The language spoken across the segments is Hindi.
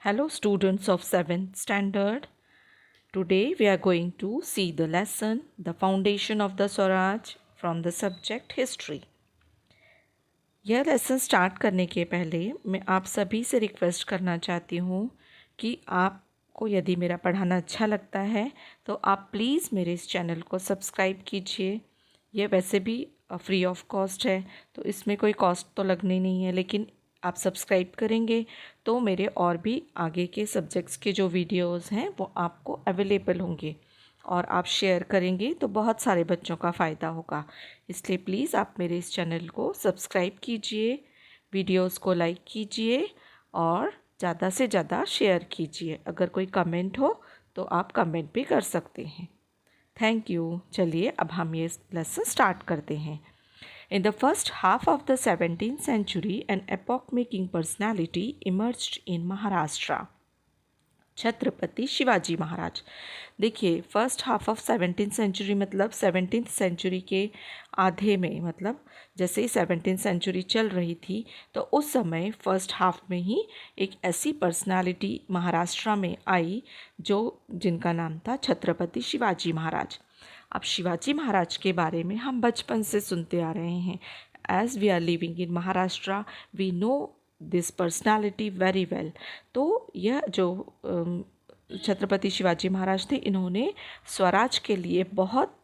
Hello students of 7th standard. Today we are going to see the lesson The Foundation of the Swaraj from the subject History. यह लेसन स्टार्ट करने के पहले मैं आप सभी से रिक्वेस्ट करना चाहती हूँ कि आपको यदि मेरा पढ़ाना अच्छा लगता है तो आप प्लीज़ मेरे इस चैनल को सब्सक्राइब कीजिए। यह वैसे भी फ्री ऑफ कॉस्ट है तो इसमें कोई कॉस्ट तो लगनी नहीं है, लेकिन आप सब्सक्राइब करेंगे तो मेरे और भी आगे के सब्जेक्ट्स के जो वीडियोस हैं वो आपको अवेलेबल होंगे और आप शेयर करेंगे तो बहुत सारे बच्चों का फ़ायदा होगा। इसलिए प्लीज़ आप मेरे इस चैनल को सब्सक्राइब कीजिए, वीडियोस को लाइक कीजिए और ज़्यादा से ज़्यादा शेयर कीजिए। अगर कोई कमेंट हो तो आप कमेंट भी कर सकते हैं। Thank you. चलिए अब हम ये लेसन स्टार्ट करते हैं। In the first half of the 17th century, an epoch-making personality emerged in Maharashtra. Chhatrapati Shivaji Maharaj. देखिए, first half of 17th century मतलब 17th सेंचुरी के आधे में, मतलब जैसे ही 17th सेंचुरी चल रही थी तो उस समय फर्स्ट हाफ में ही एक ऐसी पर्सनालिटी महाराष्ट्र में आई जिनका नाम था छत्रपति शिवाजी महाराज। अब शिवाजी महाराज के बारे में हम बचपन से सुनते आ रहे हैं। As we are living in Maharashtra we know this personality very well. तो यह जो छत्रपति शिवाजी महाराज थे, इन्होंने स्वराज के लिए बहुत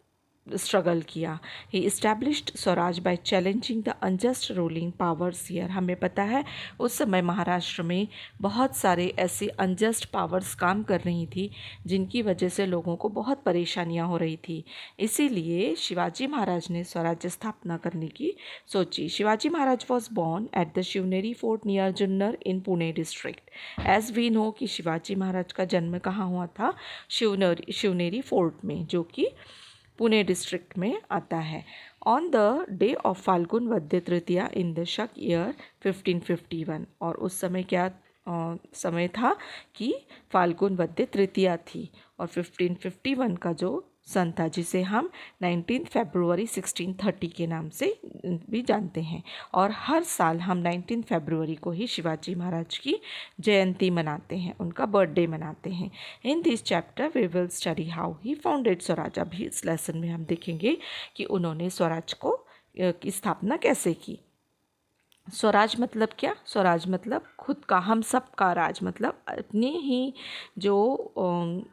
स्ट्रगल किया। He established Swaraj by challenging the unjust ruling powers here. हमें पता है उस समय महाराष्ट्र में बहुत सारे ऐसे अनजस्ट पावर्स काम कर रही थी जिनकी वजह से लोगों को बहुत परेशानियां हो रही थी। इसीलिए शिवाजी महाराज ने स्वराज्य स्थापना करने की सोची। Shivaji Maharaj was born at the Shivneri fort near Junnar in Pune district. As we know कि शिवाजी महाराज का जन्म कहाँ हुआ था? शिवनेरी फोर्ट में, जो कि पुणे डिस्ट्रिक्ट में आता है। On the day of Phalgun वद्य तृतीया इन द शक ईयर 1551। और उस समय क्या समय था कि फाल्गुन वद्य तृतीया थी और 1551 का जो सन था, जिसे हम 19 फरवरी 1630 के नाम से भी जानते हैं। और हर साल हम 19 फरवरी को ही शिवाजी महाराज की जयंती मनाते हैं, उनका बर्थडे मनाते हैं। In this chapter we will study how he founded Swaraj. अभी इस लेसन में हम देखेंगे कि उन्होंने स्वराज को की स्थापना कैसे की। स्वराज मतलब क्या? स्वराज मतलब खुद का, हम सब का राज, मतलब अपने ही जो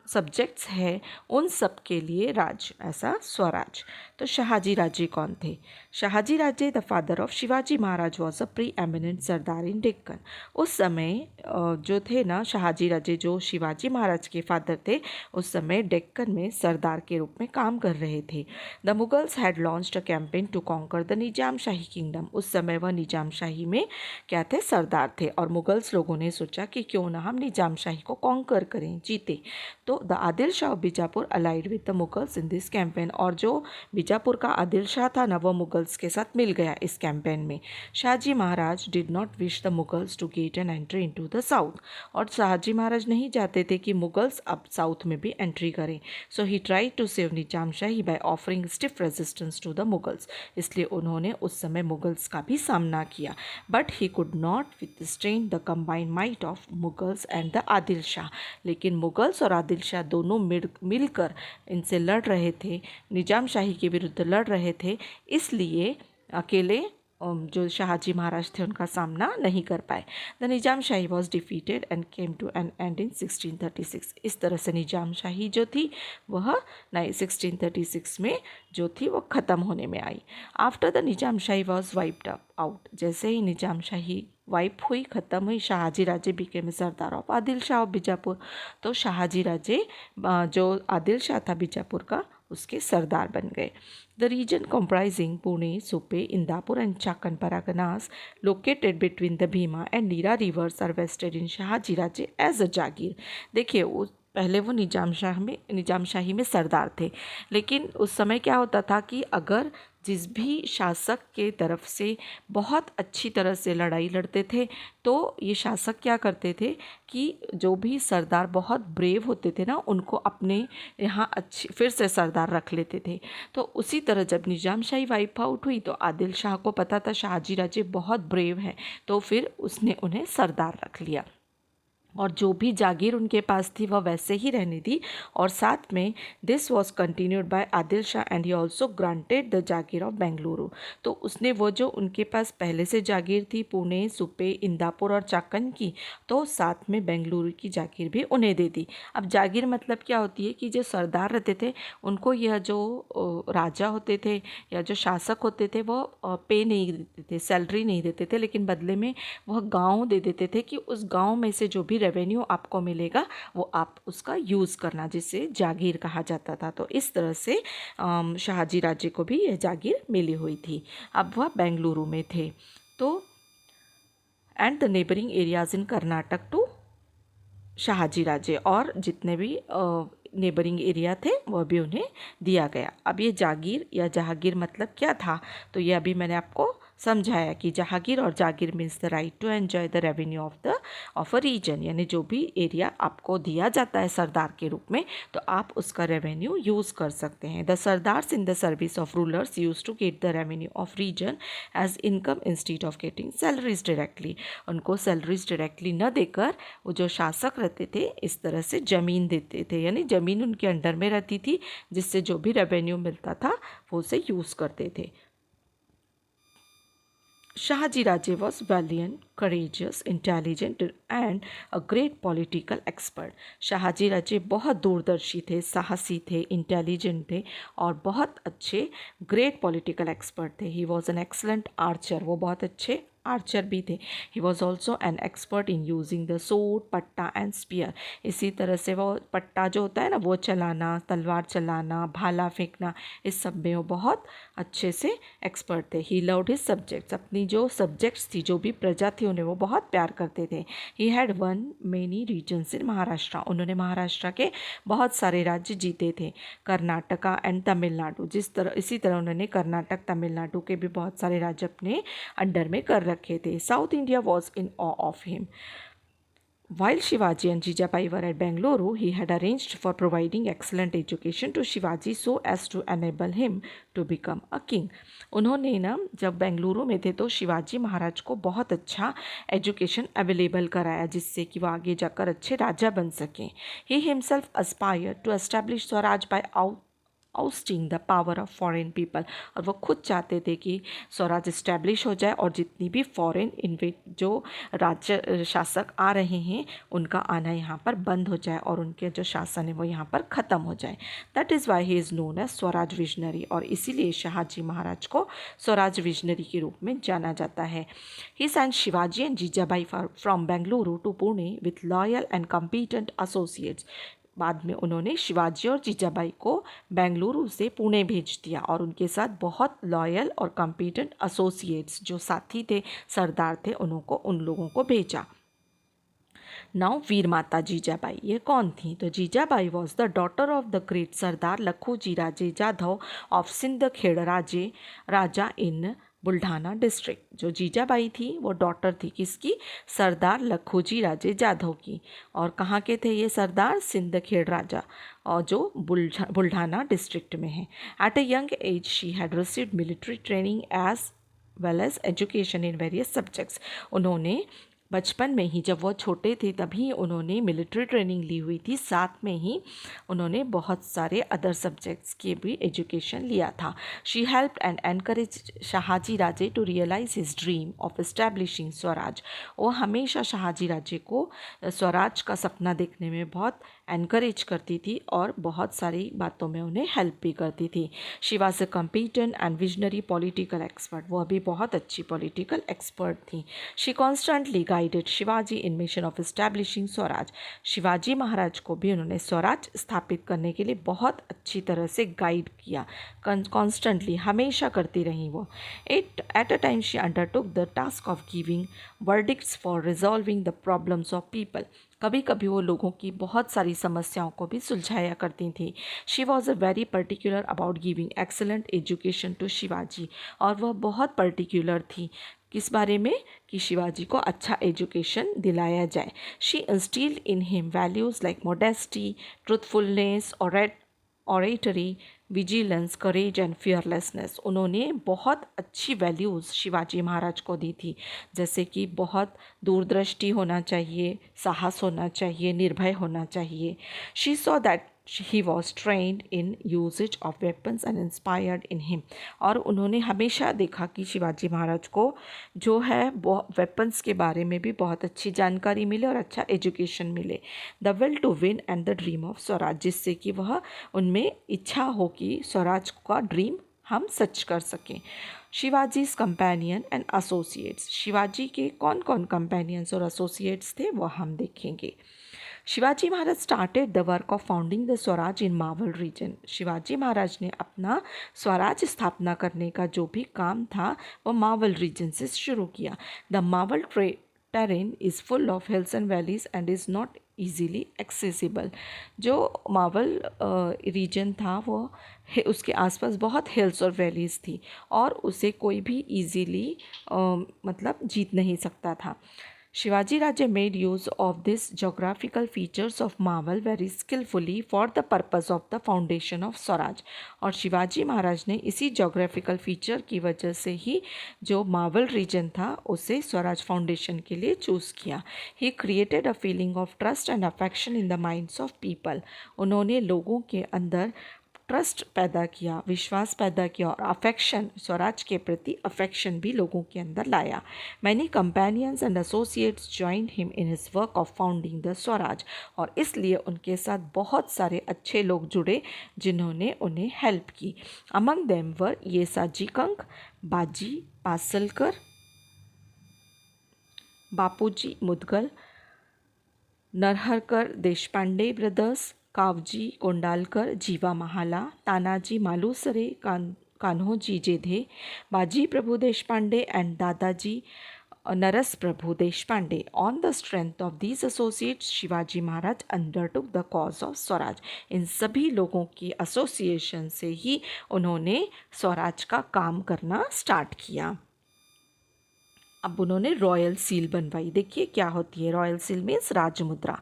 सब्जेक्ट्स हैं उन सब के लिए राज, ऐसा स्वराज। तो शहाजी राजे कौन थे? Shahaji Raje the father of Shivaji Maharaj was a preeminent sardar in Deccan. उस समय जो थे ना शहाजी राजे, जो शिवाजी महाराज के फादर थे, उस समय डेक्कन में सरदार के रूप में काम कर रहे थे। The Mughals had launched a campaign to conquer the Nizam Shahi kingdom. उस समय वह निजाम शाही में क्या थे? सरदार थे। और मुगल्स लोगों ने सोचा कि क्यों ना हम निजाम शाही को कॉन्कर करें, जीते। तो the Adil Shah of Bijapur allied with the Mughals in this campaign. और जो बीजापुर का आदिल शाह था ना, वह मुगल्स के साथ मिल गया इस कैंपेन में। Shahaji Maharaj did not wish the Mughals to get an entry into the south. और शाहजी महाराज नहीं चाहते थे कि मुगल्स अब साउथ में भी एंट्री करें। So he try to save Nizam Shahi by offering stiff resistance to the Mughals. इसलिए उन्होंने उस समय मुगल्स का भी सामना किया। But he could not withstand the combined might of Mughals and the Adil Shah. लेकिन मुगल्स और आदिल शाह दोनों मिलकर इनसे लड़ रहे थे, निजाम शाही के विरुद्ध लड़ रहे थे, इसलिए अकेले जो शाहजी महाराज थे उनका सामना नहीं कर पाए। The Nizam Shahi was defeated and came to an end in 1636। इस तरह से निजाम शाही जो थी वह 1636 में जो थी वो ख़त्म होने में आई। After the Nizam Shahi was wiped out. जैसे ही निजाम शाही वाइप हुई, ख़त्म हुई, Shahaji Raje became sardar of Adil Shah of Bijapur. तो शाहजी राजे जो आदिल शाह था बीजापुर का, उसके सरदार बन गए। The region comprising Pune, Supe, Indapur and Chakan parganas located between the Bhima and Nira rivers are vested in Shahaji Raje as a jagir. देखिए, पहले वो निजाम शाही में सरदार थे, लेकिन उस समय क्या होता था कि अगर जिस भी शासक के तरफ से बहुत अच्छी तरह से लड़ाई लड़ते थे तो ये शासक क्या करते थे कि जो भी सरदार बहुत ब्रेव होते थे ना, उनको अपने यहाँ अच्छी फिर से सरदार रख लेते थे। तो उसी तरह जब निजाम शाही वाइप आउट हुई तो आदिल शाह को पता था शाहजी राजे बहुत ब्रेव हैं, तो फिर उसने उन्हें सरदार रख लिया। और जो भी जागीर उनके पास थी वह वैसे ही रहने दी। और साथ में this was continued by Adil Shah and he also granted the jagir of Bengaluru. तो उसने वो जो उनके पास पहले से जागीर थी पुणे, सुपे, इंदापुर और चाकन की, तो साथ में बेंगलुरु की जागीर भी उन्हें दे दी। अब जागीर मतलब क्या होती है कि जो सरदार रहते थे उनको यह जो राजा होते थे या जो शासक होते थे वो पे नहीं देते थे, सैलरी नहीं देते थे, लेकिन बदले में वह गाँव दे देते थे कि उस गाँव में से जो भी रेवेन्यू आपको मिलेगा वो आप उसका यूज़ करना, जिसे जागीर कहा जाता था। तो इस तरह से शहाजी राजे को भी यह जागीर मिली हुई थी। अब वह बेंगलुरु में थे। तो and the neighbouring areas in Karnataka to Shahaji Raje, और जितने भी नेबरिंग एरिया थे वह भी उन्हें दिया गया। अब ये जागीर या जहागीर मतलब क्या था, तो ये अभी मैंने आपको समझाया कि जहागीर और जागीर means the right to enjoy the revenue of a region, यानी जो भी एरिया आपको दिया जाता है सरदार के रूप में तो आप उसका रेवेन्यू यूज़ कर सकते हैं। The sardars in the service of rulers use to get the revenue of region as income instead of getting salaries directly. उनको सैलरीज डायरेक्टली न देकर वो जो शासक रहते थे इस तरह से ज़मीन देते थे, यानी ज़मीन उनके अंडर में रहती थी, जिससे जो भी रेवेन्यू मिलता था वो उसे यूज़ करते थे। Shahaji Raje was valiant, courageous, intelligent and a great political expert. Shahaji राजे बहुत दूरदर्शी थे, साहसी थे, इंटेलिजेंट थे और बहुत अच्छे ग्रेट पॉलिटिकल एक्सपर्ट थे। He was an excellent Archer, वो बहुत अच्छे आर्चर भी थे। He was also an expert in using the सोड, पट्टा एंड स्पीयर। इसी तरह से वो पट्टा जो होता है ना वो चलाना, तलवार चलाना, भाला फेंकना, इस सब में वो बहुत अच्छे से एक्सपर्ट थे। ही लव्ड हिज सब्जेक्ट्स, अपनी जो सब्जेक्ट्स थी, जो भी प्रजा थी, उन्हें वो बहुत प्यार करते थे। He had won many regions in Maharashtra, उन्होंने महाराष्ट्र के बहुत सारे राज्य जीते थे। कर्नाटका एंड तमिलनाडु, इसी तरह उन्होंने कर्नाटक, तमिलनाडु के भी बहुत सारे राज्य अपने अंडर में कर रखे थे। South India was in awe of him. While Shivaji and Jijabai were at Bengaluru, he had arranged for providing excellent education to Shivaji so as to enable him to become a king. उन्होंने ना जब बेंगलुरु में थे तो शिवाजी महाराज को बहुत अच्छा एजुकेशन अवेलेबल कराया, जिससे कि वो आगे जाकर अच्छे राजा बन सकें। He himself aspired to establish Swaraj by ousting the power of foreign people, और वो खुद चाहते थे कि स्वराज इस्टेब्लिश हो जाए और जितनी भी फॉरेन जो राज्य शासक आ रहे हैं उनका आना यहाँ पर बंद हो जाए और उनके जो शासन है वो यहाँ पर ख़त्म हो जाए। That is why he is known as Swaraj visionary, और इसीलिए शाहजी महाराज को स्वराज विजनरी के रूप में जाना जाता है। He sent Shivaji and Jijabai from Bengaluru to Pune with loyal and competent associates. बाद में उन्होंने शिवाजी और जीजाबाई को बेंगलुरु से पुणे भेज दिया और उनके साथ बहुत लॉयल और कॉम्पिटेंट एसोसिएट्स जो साथी थे, सरदार थे, उन लोगों को भेजा। नाउ वीर माता जीजाबाई, ये कौन थी? तो Jijabai was the daughter of the great sardar Lakhoji Raje Jadhav of Sindkhed Raja in Buldhana district. जो जीजाबाई थी वो डॉटर थी किसकी? सरदार लखोजी राजे जाधव की। और कहाँ के थे ये सरदार? सिंदखेड़ राजा, और जो बुल्ढाना डिस्ट्रिक्ट में है। At a young age she had received military training as well as education in various subjects. उन्होंने बचपन में ही, जब वो छोटे थे तभी उन्होंने मिलिट्री ट्रेनिंग ली हुई थी, साथ में ही उन्होंने बहुत सारे अदर सब्जेक्ट्स के भी एजुकेशन लिया था। She helped and encourage Shahji Raje to realise his dream of establishing Swaraj. वो हमेशा शाहजी राजे को स्वराज का सपना देखने में बहुत एनकरेज करती थी और बहुत सारी बातों में उन्हें हेल्प भी करती थी। She was a competent and visionary political expert, वह भी बहुत अच्छी पॉलिटिकल एक्सपर्ट थी। She constantly guided Shivaji in mission of establishing swaraj. Shivaji Maharaj को भी उन्होंने स्वराज स्थापित करने के लिए बहुत अच्छी तरह से गाइड किया, कॉन्स्टेंटली हमेशा करती रही वो। At a time she undertook the task of giving verdicts for resolving the problems of people. कभी कभी वो लोगों की बहुत सारी समस्याओं को भी सुलझाया करती थी। She was a very particular about giving excellent education to Shivaji, और वह बहुत पर्टिकुलर थी किस बारे में? कि शिवाजी को अच्छा एजुकेशन दिलाया जाए। She instilled in him values like modesty, truthfulness, oratory, vigilance, courage and fearlessness. उन्होंने बहुत अच्छी वैल्यूज़ शिवाजी महाराज को दी थी, जैसे कि बहुत दूरदृष्टि होना चाहिए, साहस होना चाहिए, निर्भय होना चाहिए। She saw that he was trained in usage of weapons and inspired in him। और उन्होंने हमेशा देखा कि शिवाजी महाराज को जो है वेपन्स के बारे में भी बहुत अच्छी जानकारी मिले और अच्छा एजुकेशन मिले। The will to win and the dream of Swaraj, जिससे कि वह उनमें इच्छा हो कि स्वराज का ड्रीम हम सच कर सकें। Shivaji's companion and associates, Shivaji के कौन कौन कंपेनियंस और एसोसिएट्स थे वह हम देखेंगे। Shivaji Maharaj started the work of founding the swaraj in Maval region. Shivaji Maharaj ने अपना स्वराज स्थापना करने का जो भी काम था वह मावल रीजन से शुरू किया। The Maval terrain is full of hills and valleys and is not easily accessible. जो मावल रीजन था वो उसके आसपास बहुत हिल्स और वैलीज थी और उसे कोई भी ईजीली मतलब जीत नहीं सकता था। Shivaji Raja made use of this geographical features of Maval very skillfully for the purpose of the foundation of Swaraj। और शिवाजी महाराज ने इसी geographical feature की वजह से ही जो मावल रीजन था उसे स्वराज फाउंडेशन के लिए चूज़ किया। He created a feeling of trust and affection in the minds of people। उन्होंने लोगों के अंदर ट्रस्ट पैदा किया, विश्वास पैदा किया और अफेक्शन, स्वराज के प्रति अफेक्शन भी लोगों के अंदर लाया। Many companions and associates join him in his work of founding the swaraj. और इसलिए उनके साथ बहुत सारे अच्छे लोग जुड़े जिन्होंने उन्हें हेल्प की। Among them were Yesaji Kank, Baji Pasalkar, Bapuji Mudgal, Narharkar Deshpande brothers, Kavji Kondalkar, Jiva Mahala, Tanaji Malusare, Kanhoji Jedhe, Baji Prabhu Deshpande and Dadaji Naras Prabhu Deshpande. On the strength of these associates Shivaji Maharaj undertook the cause of swaraj. इन सभी लोगों की एसोसिएशन से ही उन्होंने स्वराज का काम करना स्टार्ट किया। अब उन्होंने रॉयल सील बनवाई। देखिए क्या होती है royal seal, means rajmudra.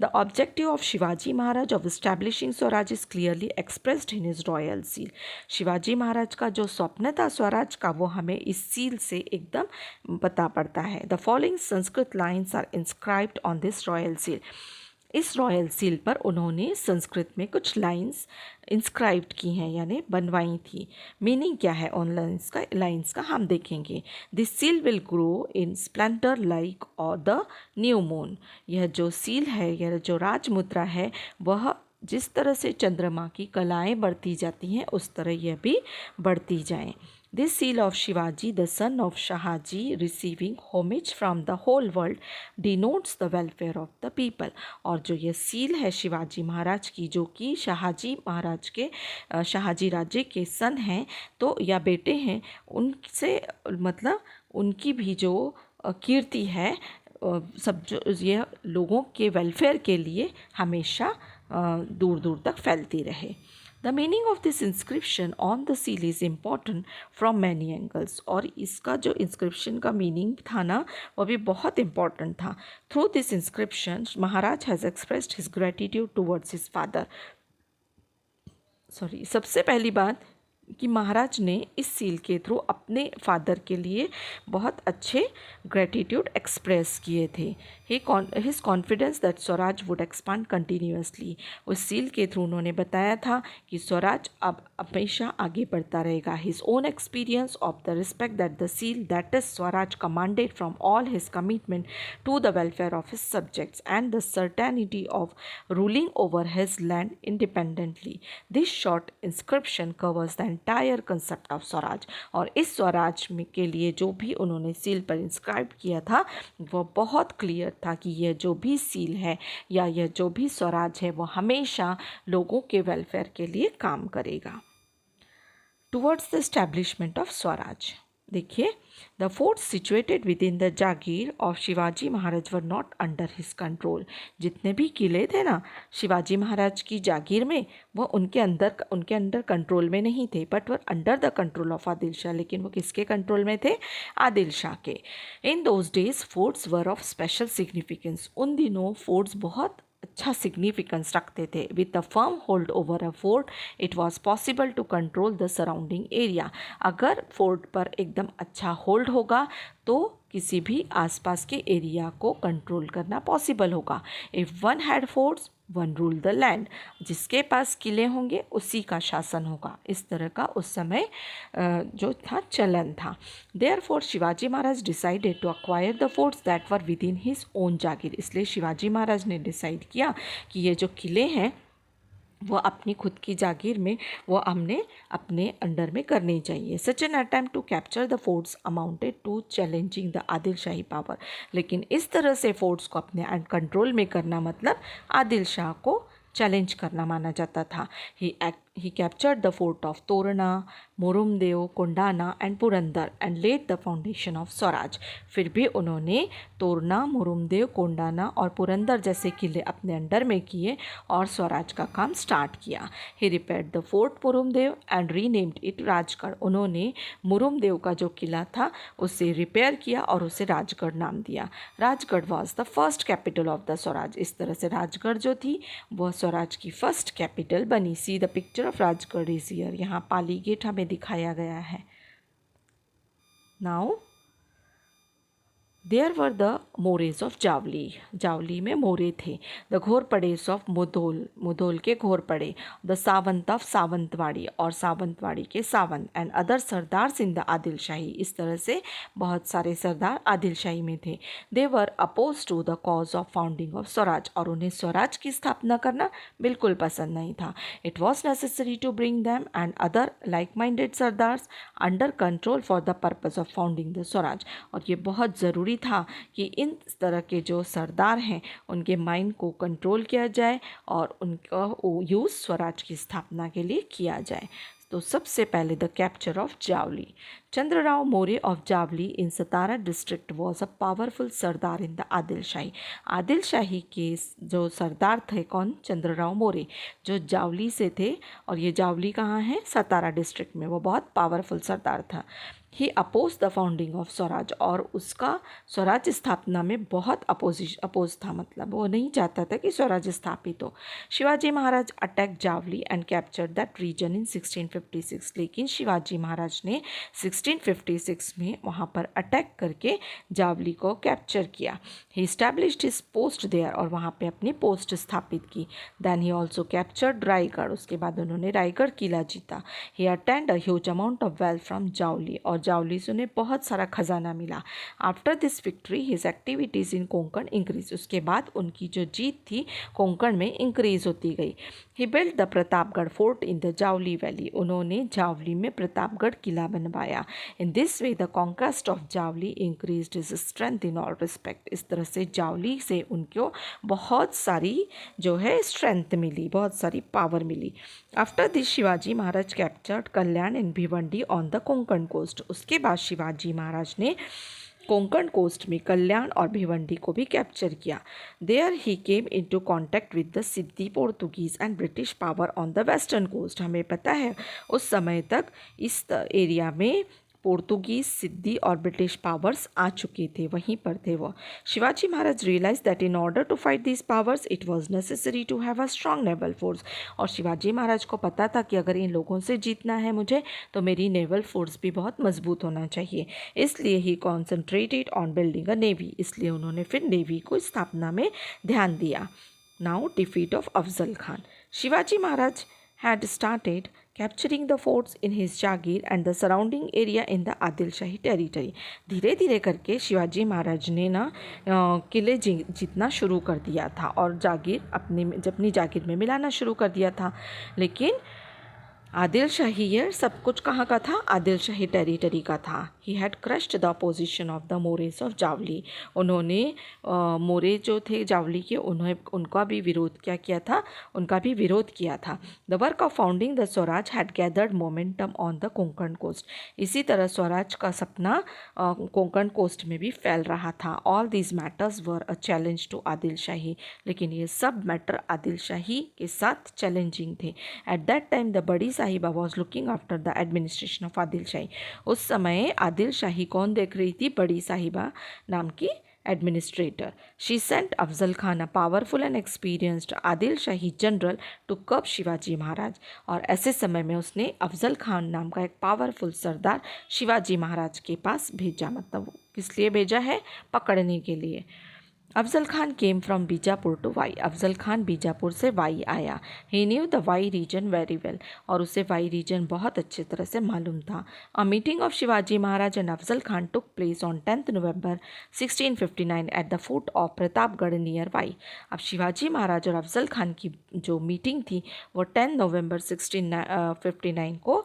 The objective of Shivaji Maharaj of establishing swaraj is clearly expressed in his royal seal. Shivaji Maharaj का जो स्वप्न था स्वराज का वो हमें इस सील से एकदम पता पड़ता है। The following Sanskrit lines are inscribed on this royal seal. इस रॉयल सील पर उन्होंने संस्कृत में कुछ लाइंस इंस्क्राइब्ड की हैं यानी बनवाई थी। मीनिंग क्या है उन लाइंस का हम देखेंगे। This seal will grow in Splendor like और द न्यू मून। यह जो सील है, यह जो राजमुद्रा है, वह जिस तरह से चंद्रमा की कलाएं बढ़ती जाती हैं उस तरह यह भी बढ़ती जाएं। This seal of Shivaji, the son of Shahaji, receiving homage from the whole world, denotes the welfare of the people। और जो ये सील है शिवाजी महाराज की, जो कि शाहजी महाराज के शाहजी राजे के सन हैं तो या बेटे हैं, उनसे मतलब उनकी भी जो कीर्ति है सब जो ये लोगों के वेलफेयर के लिए हमेशा दूर दूर तक फैलती रहे। The meaning of this inscription on the seal is important from many angles। और इसका जो inscription का meaning था ना वो भी बहुत important था। Through this inscription, Maharaj has expressed his gratitude towards his father। सबसे पहली बात कि महाराज ने इस सील के थ्रू अपने फादर के लिए बहुत अच्छे ग्रेटिट्यूड एक्सप्रेस किए थे। His confidence that Swaraj would expand continuously. उस सील के थ्रू उन्होंने बताया था कि स्वराज अब हमेशा आगे बढ़ता रहेगा। His own experience of the respect that the seal that is Swaraj commanded from all his commitment to the welfare of his subjects and the certainty of ruling over his land independently. This short inscription covers the entire concept of Swaraj. और इस स्वराज के लिए जो भी उन्होंने सील पर इंस्क्राइब किया था वो बहुत क्लियर था कि यह जो भी सील है या यह जो भी स्वराज है वो हमेशा लोगों के वेलफेयर के लिए काम करेगा। Towards the establishment of swaraj, देखिए the forts situated within the jagir of Shivaji Maharaj were not under his control. जितने भी किले थे ना शिवाजी महाराज की जागीर में वो उनके अंडर कंट्रोल में नहीं थे, but were under the control of Adil Shah. लेकिन वो किसके कंट्रोल में थे? आदिल शाह के। In those days forts were of special significance. उन दिनों फोर्ट्स बहुत अच्छा सिग्निफिकेंस रखते थे। With the firm hold over a fort it was possible to control the surrounding area. अगर फोर्ट पर एकदम अच्छा होल्ड होगा तो किसी भी आसपास के एरिया को कंट्रोल करना पॉसिबल होगा। If one had forts one rule the land, जिसके पास किले होंगे उसी का शासन होगा। इस तरह का उस समय जो था चलन था। Therefore Shivaji Maharaj decided to acquire the forts that were within his own jagir. इसलिए शिवाजी महाराज ने डिसाइड किया कि ये जो किले हैं वो अपनी खुद की जागीर में वो हमने अपने अंडर में करनी चाहिए। Such an attempt to capture the forts amounted to challenging the Adil Shahi power. लेकिन इस तरह से फोर्ट्स को अपने कंट्रोल में करना मतलब आदिल शाह को चैलेंज करना माना जाता था। He captured the fort of Torna, Murumdev, Kondana and Purandar and laid the foundation of swaraj. फिर भी उन्होंने तोरना, मुरुमदेव, कोंडाना और पुरंदर जैसे किले अपने अंडर में किए और स्वराज का काम स्टार्ट किया। He repaired the fort Murumdev and renamed it Rajgad. उन्होंने मुरुमदेव का जो किला था उसे रिपेयर किया और उसे राजगढ़ नाम दिया। Rajgarh was the first capital of the Swaraj. इस तरह से राजगढ़ जो थी वह स्वराज की फर्स्ट कैपिटल बनी। See the picture of Rajgad is here. यहाँ पाली गेट हमें दिखाया गया है। Now there were the Mores of Javali. Javali में मोरे थे। द घोरपड़ेस ऑफ मुधोल, मुधोल के घोरपड़े। द सावंत ऑफ सावंतवाड़ी और सावंतवाड़ी के Sawant and other sardars in the Adil Shahi. इस तरह से बहुत सारे सरदार आदिल शाही में थे। They were oppose to the cause of founding of Swaraj. और उन्हें स्वराज की स्थापना करना बिल्कुल पसंद नहीं था। It was necessary to bring them and other like minded sardars under control for the purpose of founding the swaraj. और ये बहुत ज़रूरी था कि इन तरह के जो सरदार हैं उनके माइंड को कंट्रोल किया जाए और उनका यूज़ स्वराज की स्थापना के लिए किया जाए। तो सबसे पहले the capture of Javali. Chandrarao Maurya of Javali in Satara district was a powerful sardar in the Adil Shahi. Adil Shahi के जो सरदार थे कौन? चंद्रराव मौर्य, जो जावली से थे। और ये जावली कहाँ है? सतारा डिस्ट्रिक्ट में। वो बहुत पावरफुल सरदार था। He oppose the founding of Swaraj. और उसका स्वराज स्थापना में बहुत अपोज था, मतलब वो नहीं चाहता था कि स्वराज स्थापित हो। Shivaji Maharaj attack Javali and capture that region in 1656। लेकिन शिवाजी महाराज ने 1656 में वहाँ पर अटैक करके जावली को कैप्चर किया। He established his post there. और वहाँ पे अपनी पोस्ट स्थापित की। Then he also captured Raigad. उसके बाद उन्होंने रायगढ़ किला जीता। He attained a huge amount of wealth from Javali. और जावली से उन्हें बहुत सारा खजाना मिला। After this victory his activities in Konkan increase. उसके बाद उनकी जो जीत थी कोंकण में इंक्रीज होती गई। He build the Pratapgad fort in the Javali valley. उन्होंने जावली में प्रतापगढ़ किला बनवाया। In this way the conquest of Javali increased his strength in all respect. इस तरह से जावली से उनको बहुत सारी जो है स्ट्रेंथ मिली, बहुत सारी पावर मिली। After this Shivaji Maharaj captured Kalyan and Bhiwandi on the Konkan coast. उसके बाद शिवाजी महाराज ने कोंकण कोस्ट में कल्याण और भिवंडी को भी कैप्चर किया। There he came into contact with the Siddi, Portuguese and British power on the western coast. हमें पता है उस समय तक इस एरिया में पोर्तुगीज, सिद्दी और ब्रिटिश पावर्स आ चुके थे, वहीं पर थे वो। Shivaji Maharaj realise that in order to fight these powers it was necessary to have a strong naval force. और शिवाजी महाराज को पता था कि अगर इन लोगों से जीतना है मुझे तो मेरी नेवल फोर्स भी बहुत मजबूत होना चाहिए। इसलिए he concentrated on building a navy. इसलिए उन्होंने फिर नेवी को स्थापना में ध्यान दिया। Now defeat of Afzal Khan. Shivaji Maharaj had started capturing the forts in his Jagir and the surrounding area in the Adil shahi territory. धीरे धीरे करके शिवाजी महाराज ने ना किले जीतना शुरू कर दिया था और जागीर अपनी जागीर में मिलाना शुरू कर दिया था। लेकिन आदिल शाही ये सब कुछ कहाँ का था? आदिल शाही टेरिटरी का था। He had crushed the opposition of the Mores of Javli. उन्होंने मोरे जो थे जावली के उनका भी विरोध क्या किया था? उनका भी विरोध किया था। The work of founding the swaraj had gathered momentum on the Konkan coast. इसी तरह स्वराज का सपना कोंकण कोस्ट में भी फैल रहा था। All these matters were a challenge to Adil Shahi. लेकिन ये सब मैटर आदिल शाही के साथ चैलेंजिंग थे। At that time the Badi Sahiba was looking after the administration of Adil Shahi. उस समय आदिल शाही कौन देख रही थी? बड़ी साहिबा नाम की administrator. She sent Afzal Khan, a powerful and experienced Adil Shahi general, to curb Shivaji Maharaj. और ऐसे समय में उसने अफजल खान नाम का एक पावरफुल सरदार शिवाजी महाराज के पास भेजा. मतलब किस लिए भेजा है? पकड़ने के लिए. Afzal Khan came from Bijapur to Wai. Afzal Khan Bijapur से वाई आया. He knew the Wai region very well. और उसे वाई रीजन बहुत अच्छी तरह से मालूम था. A meeting of Shivaji Maharaj and Afzal Khan took place on 10 November 1659 at the foot of Pratapgad near Wai. अब शिवाजी महाराज और अफजल खान की जो मीटिंग थी वो 10 नवंबर 1659 को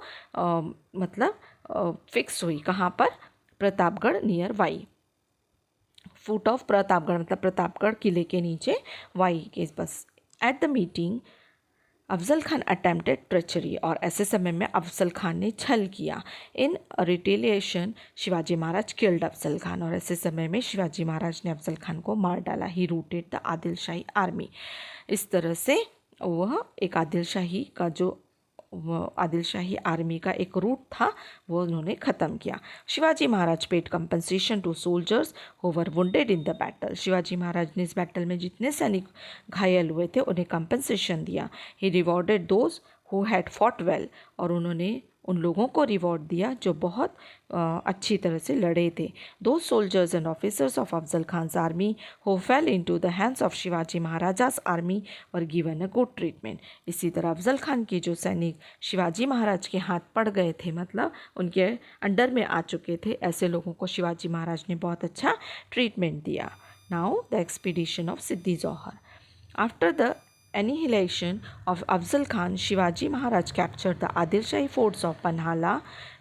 मतलब फिक्स हुई. कहाँ पर? Pratapgad near Wai. Foot of Pratapgad मतलब प्रतापगढ़ किले के नीचे वाई के बस. At the meeting Afzal Khan attempted treachery. और ऐसे समय में अफजल खान ने छल किया. In retaliation Shivaji Maharaj killed Afzal Khan. और ऐसे समय में शिवाजी महाराज ने अफजल खान को मार डाला. He routed the Adil Shahi army. इस तरह से वह एक आदिल शाही का जो आदिल शाही आर्मी का एक रूट था वो उन्होंने ख़त्म किया. Shivaji Maharaj paid compensation to soldiers who were wounded in the battle. Shivaji Maharaj ने इस बैटल में जितने सैनिक घायल हुए थे उन्हें कंपनसेशन दिया. He rewarded those who had fought well. और उन्होंने उन लोगों को रिवॉर्ड दिया जो बहुत अच्छी तरह से लड़े थे. दो soldiers and officers of Afzal Khan's army who fell into the hands of Shivaji Maharaja's army were given a good treatment. इसी तरह अफजल खान के जो सैनिक शिवाजी महाराज के हाथ पड़ गए थे, मतलब उनके अंडर में आ चुके थे, ऐसे लोगों को शिवाजी महाराज ने बहुत अच्छा ट्रीटमेंट दिया. Now the expedition of Siddi Jauhar. After the annihilation of Afzal Khan, Shivaji Maharaj captured the Adil Shahi forts of Panhala,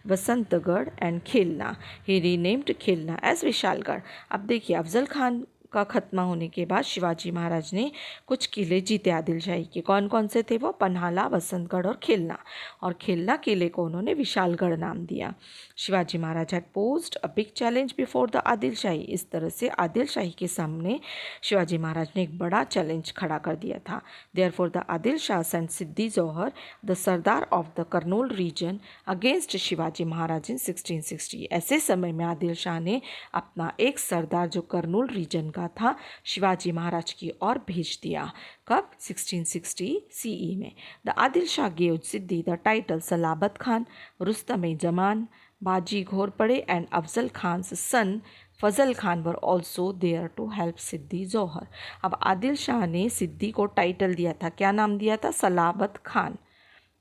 Vasantgarh and Khilna. He renamed Khilna as Vishalgarh. अब देखिए अफजल खान का ख़त्मा होने के बाद शिवाजी महाराज ने कुछ किले जीते आदिल शाही के. कौन कौन से थे वो? पन्हाला, वसंतगढ़ और खिलना. और खिलना किले को उन्होंने विशालगढ़ नाम दिया. Shivaji Maharaj had posed a big challenge before the Adil Shahi. इस तरह से आदिल शाही के सामने शिवाजी महाराज ने एक बड़ा चैलेंज खड़ा कर दिया था. Therefore the Adil Shah sent Siddi Jauhar, the sardar of the Kurnool region, against Shivaji Maharaj in 1660. ऐसे समय में आदिल शाह ने अपना एक सरदार जो करनूल रीजन का था शिवाजी महाराज की ओर भेज दिया. कब? 1660 CE में. The Adil Shah gave Siddi the title Salabat Khan, Rustam Zaman, Baji Ghorpade and Afzal Khan son Fazal Khan were also there to help Siddi Jauhar. अब आदिल शाह ने सिद्दी को टाइटल दिया था. क्या नाम दिया था? सलाबत खान.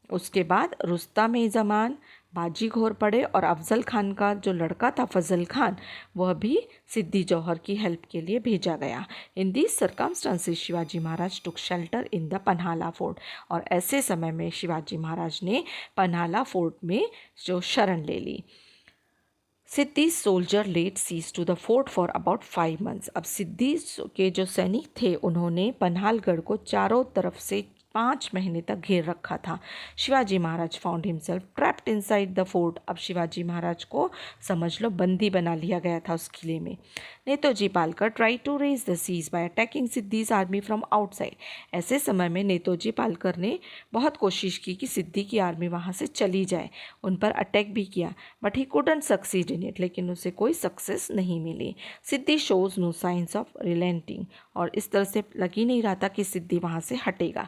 उसके बाद रुस्तम जमान, बाजी घोरपड़े और अफजल खान का जो लड़का था फजल खान, वह भी सिद्दी जौहर की हेल्प के लिए भेजा गया. In these circumstances Shivaji Maharaj took shelter in the Panhala fort. और ऐसे समय में शिवाजी महाराज ने पन्हाला फोर्ट में जो शरण ले ली. Siddi soldier laid siege to the fort for about 5 months. अब सिद्दी के जो सैनिक थे उन्होंने पन्हालगढ़ को चारों तरफ से 5 महीने तक घेर रखा था. Shivaji Maharaj found himself trapped inside the fort. अब शिवाजी महाराज को समझ लो बंदी बना लिया गया था उस किले में. Netoji Palkar try to raise the siege by attacking Siddi's army from outside. ऐसे समय में नेतोजी पालकर ने बहुत कोशिश की कि सिद्दी की आर्मी वहाँ से चली जाए. उन पर अटैक भी किया but he couldn't succeed in it. लेकिन उसे कोई सक्सेस नहीं मिली. सिद्दी शोज नो साइंस ऑफ रिलेंटिंग. और इस तरह से लग ही नहीं रहा था कि सिद्दी वहाँ से हटेगा.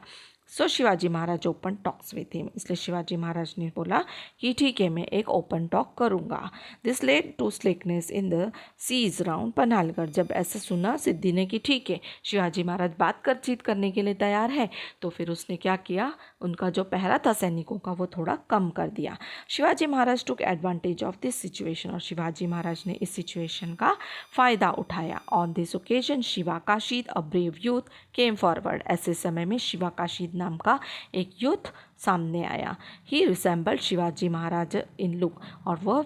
सो Shivaji Maharaj open talks with him. इसलिए शिवाजी महाराज ने बोला कि ठीक है मैं एक ओपन टॉक करूँगा. This led to slackness in the siege round Panhalgad. जब ऐसा सुना सिद्दी ने कि ठीक है शिवाजी महाराज बातचीत करने के लिए तैयार है, तो फिर उसने क्या किया, उनका जो पहरा था सैनिकों का वो थोड़ा कम कर दिया. Shivaji Maharaj took advantage of this situation. और शिवाजी महाराज ने इस सिचुएशन का फ़ायदा उठाया. On this occasion Shiva Kashid a brave youth came forward. ऐसे समय में शिवा काशीद नाम का एक यूथ सामने आया. He resembled Shivaji Maharaj in look. और वह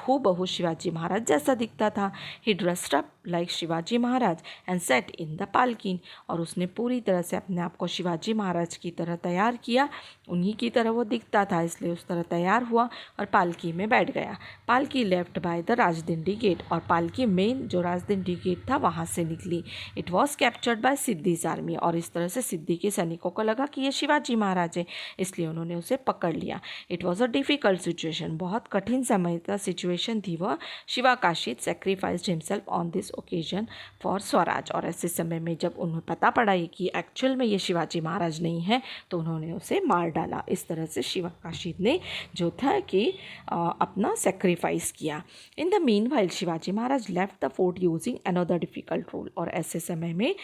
हूबहू शिवाजी महाराज जैसा दिखता था. He dressed up like Shivaji Maharaj and sat in the palanquin. और उसने पूरी तरह से अपने आप को शिवाजी महाराज की तरह तैयार किया. उन्हीं की तरह वो दिखता था, इसलिए उस तरह तैयार हुआ और पालकी में बैठ गया. पालकी लेफ्ट बाय द राजदिंडी गेट. और पालकी मेन जो राजदिंडी गेट था वहाँ से निकली. It was captured by Siddi's army. और इस तरह से सिद्दी के सैनिकों को लगा कि ये शिवाजी महाराज है, इसलिए इसलिए उन्होंने उसे पकड़ लिया। It was a difficult situation, बहुत कठिन समय का सिचुएशन थी वह। Shiva Kashid sacrificed himself on this occasion for Swaraj. और ऐसे समय में जब उन्हें पता पड़ा कि एक्चुअल में ये शिवाजी महाराज नहीं है तो उन्होंने उसे मार डाला। इस तरह से शिवा काशीद ने जो था कि अपना सेक्रीफाइस किया। In the meanwhile Shivaji Maharaj left the fort using another difficult route. और ऐसे समय में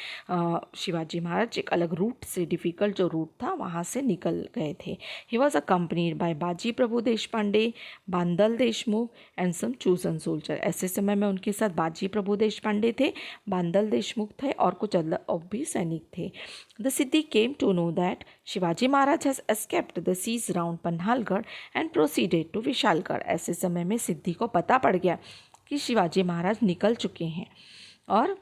शिवाजी महाराज एक अलग रूट से, डिफ़िकल्ट जो रूट था वहाँ से निकल गए थे। He was accompanied by Baji Prabhu Deshpande, Bandal Deshmukh and some chosen soldier. ऐसे समय में उनके साथ बाजी प्रभु देशपांडे थे, बांदल देशमुख थे और कुछ अलग और भी सैनिक थे। The Siddi came to know that Shivaji Maharaj has escaped the siege round Panhalgad and proceeded to Vishalgad. ऐसे समय में सिद्धि को पता पड़ गया कि शिवाजी महाराज निकल चुके हैं और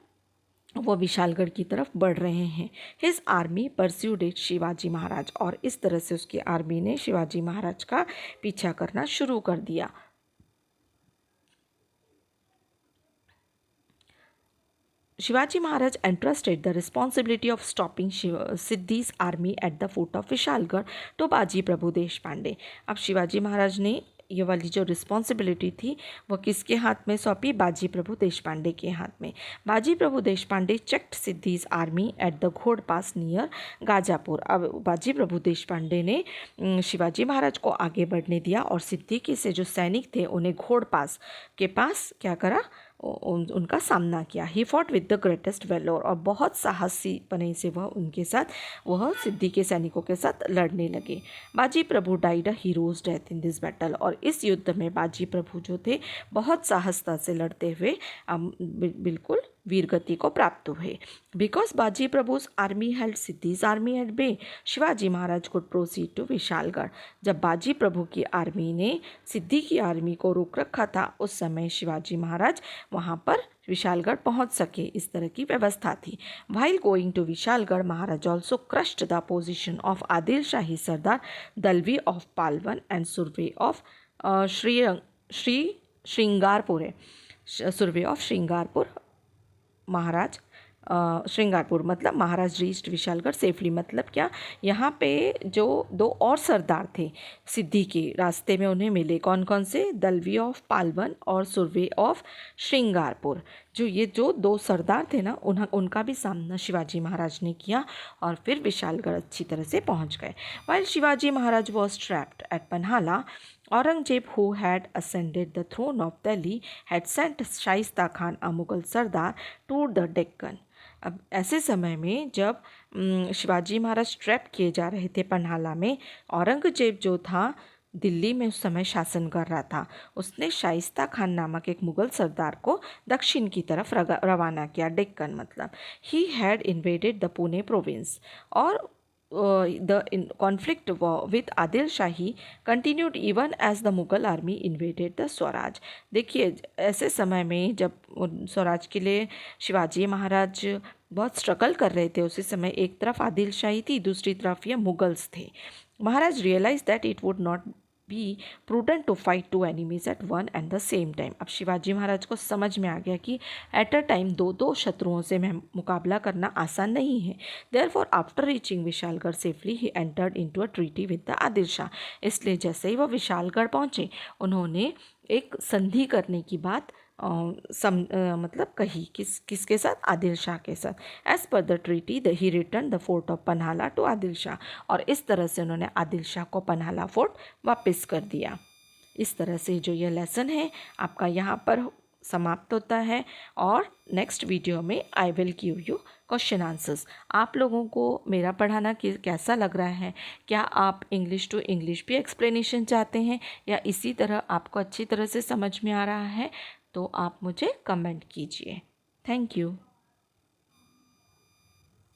वो विशालगढ़ की तरफ बढ़ रहे हैं। His army pursued Shivaji Maharaj. और इस तरह से उसकी आर्मी ने शिवाजी महाराज का पीछा करना शुरू कर दिया। Shivaji Maharaj entrusted the responsibility of stopping Siddhi's army at the foot of Vishalgarh to बाजी प्रभु देशपांडे। अब शिवाजी महाराज ने ये वाली जो रिस्पॉन्सिबिलिटी थी वो किसके हाथ में सौंपी? बाजी प्रभु देशपांडे के हाथ में। Baji Prabhu Deshpande checked Siddi's army at the Ghod pass near Gajapur. अब बाजी प्रभु देशपांडे ने शिवाजी महाराज को आगे बढ़ने दिया और सिद्दीकी से जो सैनिक थे उन्हें घोड़ पास के पास क्या करा? उनका सामना किया। He fought with the greatest valour. और बहुत साहसी पने से वह सिद्धि के सैनिकों के साथ लड़ने लगे। Baji Prabhu died a hero's death in this battle. और इस युद्ध में बाजी प्रभु जो थे बहुत साहसता से लड़ते हुए बिल्कुल वीरगति को प्राप्त हुए। Because Baji Prabhu's army held Siddi's army at bay, Shivaji Maharaj could proceed to Vishalgad. जब बाजी प्रभु की आर्मी ने सिद्धि की आर्मी को रोक रखा था उस समय शिवाजी महाराज वहाँ पर विशालगढ़ पहुँच सके, इस तरह की व्यवस्था थी। While going to Vishalgad Maharaj also crushed the position of Adil Shahi sardar Dalvi of Palvan and Surve of Shringarpur. Surve of Shringarpur Maharaj Shringarpur मतलब महाराज रीच्ड विशालगढ़ सेफली। मतलब क्या, यहाँ पे जो दो और सरदार थे सिद्धि के रास्ते में उन्हें मिले। कौन कौन से? दलवी ऑफ पालवन और सुरवे ऑफ श्रृंगारपुर। ये जो दो सरदार थे ना उनका भी सामना शिवाजी महाराज ने किया और फिर विशालगढ़ अच्छी तरह से पहुँच गए। While Shivaji Maharaj was trapped at Panhala, Aurangzeb, who had ascended the throne of Delhi, had sent Shaista Khan, a Mughal Sardar, to the Deccan। अब ऐसे समय में जब शिवाजी महाराज ट्रैप किए जा रहे थे पन्हाला में, औरंगजेब जो था दिल्ली में उस समय शासन कर रहा था, उसने शाइस्ता खान नामक एक मुगल सरदार को दक्षिण की तरफ रवाना किया। डेक्कन मतलब he had invaded the Pune province. और the conflict with Adil Shahi continued even as the Mughal army invaded the Swaraj. देखिए ऐसे समय में जब स्वराज के लिए शिवाजी महाराज बहुत स्ट्रगल कर रहे थे, उसी समय एक तरफ आदिल शाही थी, दूसरी तरफ ये मुगल्स थे। Maharaj realise that it would not be prudent to fight two enemies at one and the same time. अब शिवाजी महाराज को समझ में आ गया कि एट अ टाइम दो शत्रुओं से मुकाबला करना आसान नहीं है। Therefore after reaching Vishalgarh safely he entered into a treaty with the Adil Shah. इसलिए जैसे ही वो विशालगढ़ पहुँचे उन्होंने एक संधि करने की बात मतलब कही। किसके साथ? आदिल शाह के साथ। As per the treaty he return the fort of Panhala to Adil Shah. और इस तरह से उन्होंने आदिल शाह को पन्हाला फोर्ट वापस कर दिया। इस तरह से जो ये लेसन है आपका यहाँ पर समाप्त होता है और नेक्स्ट वीडियो में I will give you question answers. आप लोगों को मेरा पढ़ाना कैसा लग रहा है? क्या आप इंग्लिश टू इंग्लिश भी एक्सप्लेनेशन चाहते हैं या इसी तरह आपको अच्छी तरह से समझ में आ रहा है? तो आप मुझे कमेंट कीजिए। Thank you.